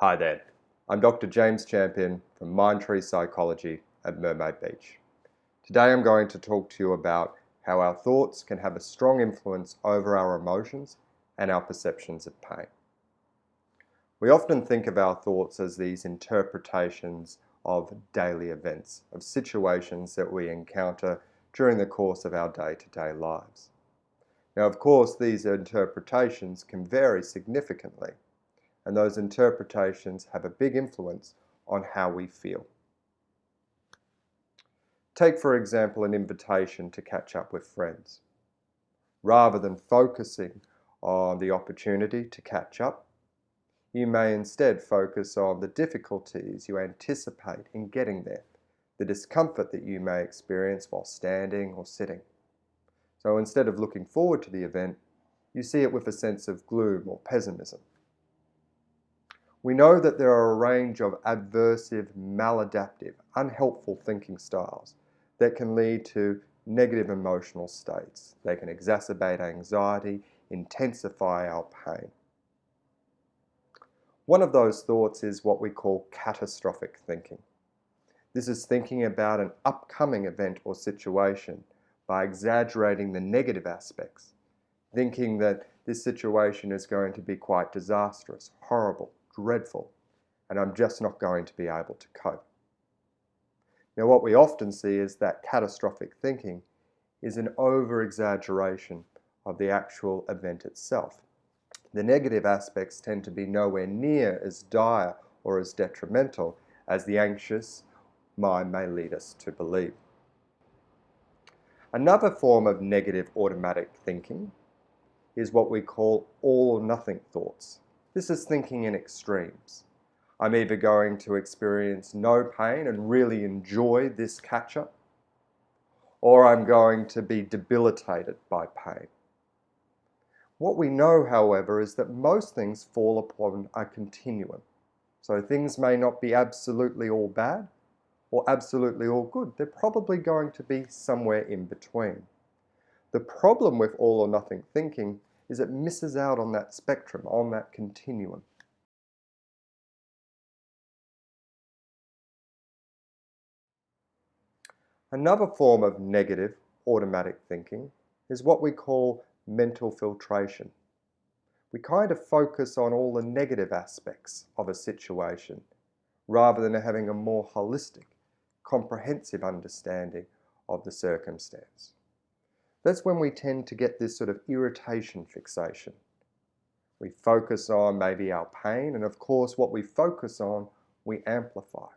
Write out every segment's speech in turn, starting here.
Hi there, I'm Dr. James Champion from Mindtree Psychology at Mermaid Beach. Today I'm going to talk to you about how our thoughts can have a strong influence over our emotions and our perceptions of pain. We often think of our thoughts as these interpretations of daily events, of situations that we encounter during the course of our day-to-day lives. Now, of course, these interpretations can vary significantly, and those interpretations have a big influence on how we feel. Take, for example, an invitation to catch up with friends. Rather than focusing on the opportunity to catch up, you may instead focus on the difficulties you anticipate in getting there, the discomfort that you may experience while standing or sitting. So instead of looking forward to the event, you see it with a sense of gloom or pessimism. We know that there are a range of aversive, maladaptive, unhelpful thinking styles that can lead to negative emotional states. They can exacerbate anxiety, intensify our pain. One of those thoughts is what we call catastrophic thinking. This is thinking about an upcoming event or situation by exaggerating the negative aspects, thinking that this situation is going to be quite disastrous, horrible, dreadful, and I'm just not going to be able to cope. Now, what we often see is that catastrophic thinking is an over-exaggeration of the actual event itself. The negative aspects tend to be nowhere near as dire or as detrimental as the anxious mind may lead us to believe. Another form of negative automatic thinking is what we call all or nothing thoughts. This is thinking in extremes. I'm either going to experience no pain and really enjoy this catch-up, or I'm going to be debilitated by pain. What we know, however, is that most things fall upon a continuum. So things may not be absolutely all bad or absolutely all good. They're probably going to be somewhere in between. The problem with all or nothing thinking is it misses out on that spectrum, on that continuum. Another form of negative automatic thinking is what we call mental filtration. We kind of focus on all the negative aspects of a situation rather than having a more holistic, comprehensive understanding of the circumstance. That's when we tend to get this sort of irritation fixation. We focus on maybe our pain, and of course what we focus on, we amplify.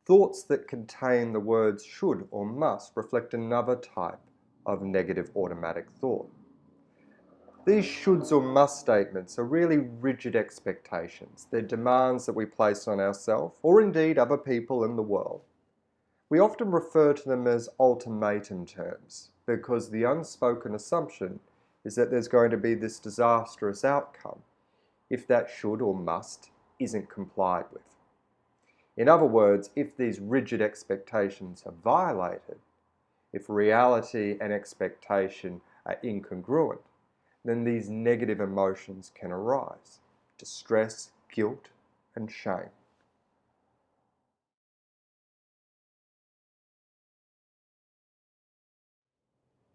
Thoughts that contain the words should or must reflect another type of negative automatic thought. These shoulds or must statements are really rigid expectations. They're demands that we place on ourselves, or indeed other people in the world. We often refer to them as ultimatum terms because the unspoken assumption is that there's going to be this disastrous outcome if that should or must isn't complied with. In other words, if these rigid expectations are violated, if reality and expectation are incongruent, then these negative emotions can arise: distress, guilt, and shame.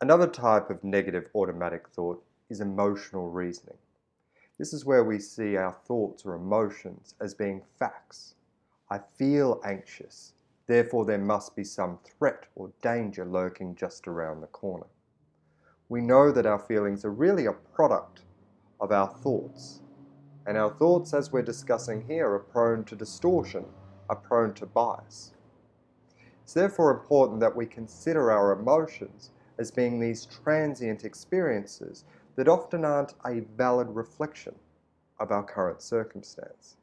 Another type of negative automatic thought is emotional reasoning. This is where we see our thoughts or emotions as being facts. I feel anxious, therefore there must be some threat or danger lurking just around the corner. We know that our feelings are really a product of our thoughts. And our thoughts, as we're discussing here, are prone to distortion, are prone to bias. It's therefore important that we consider our emotions as being these transient experiences that often aren't a valid reflection of our current circumstance.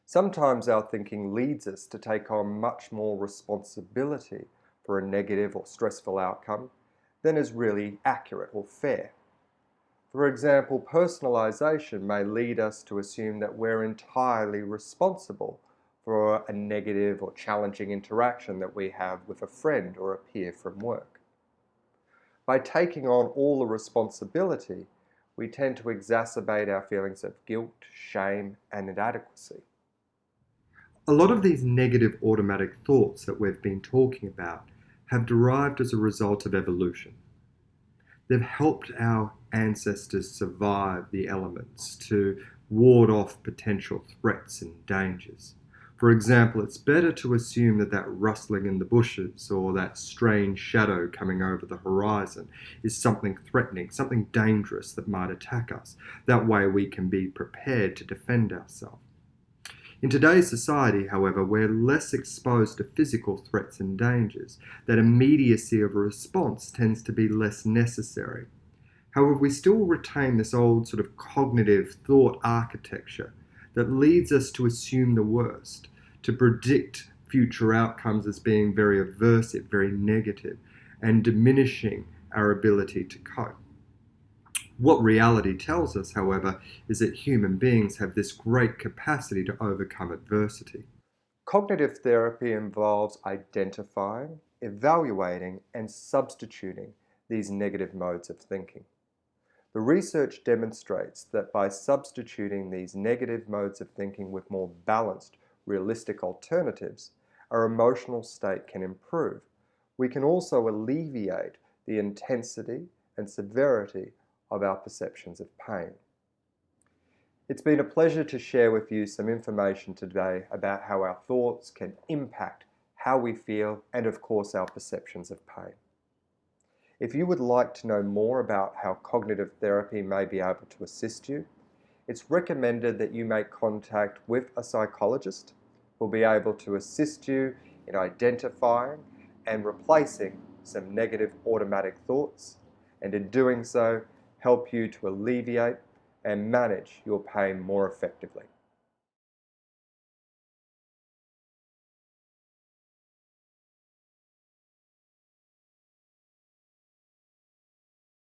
Sometimes our thinking leads us to take on much more responsibility for a negative or stressful outcome than is really accurate or fair. For example, personalization may lead us to assume that we're entirely responsible for a negative or challenging interaction that we have with a friend or a peer from work. By taking on all the responsibility, we tend to exacerbate our feelings of guilt, shame, and inadequacy. A lot of these negative automatic thoughts that we've been talking about have derived as a result of evolution. They've helped our ancestors survive the elements, to ward off potential threats and dangers. For example, it's better to assume that rustling in the bushes or that strange shadow coming over the horizon is something threatening, something dangerous that might attack us. That way we can be prepared to defend ourselves. In today's society, however, we're less exposed to physical threats and dangers. That immediacy of a response tends to be less necessary. However, we still retain this old sort of cognitive thought architecture that leads us to assume the worst, to predict future outcomes as being very aversive, very negative, and diminishing our ability to cope. What reality tells us, however, is that human beings have this great capacity to overcome adversity. Cognitive therapy involves identifying, evaluating, and substituting these negative modes of thinking. The research demonstrates that by substituting these negative modes of thinking with more balanced, realistic alternatives, our emotional state can improve. We can also alleviate the intensity and severity of our perceptions of pain. It's been a pleasure to share with you some information today about how our thoughts can impact how we feel and, of course, our perceptions of pain. If you would like to know more about how cognitive therapy may be able to assist you, it's recommended that you make contact with a psychologist who will be able to assist you in identifying and replacing some negative automatic thoughts, and in doing so, help you to alleviate and manage your pain more effectively.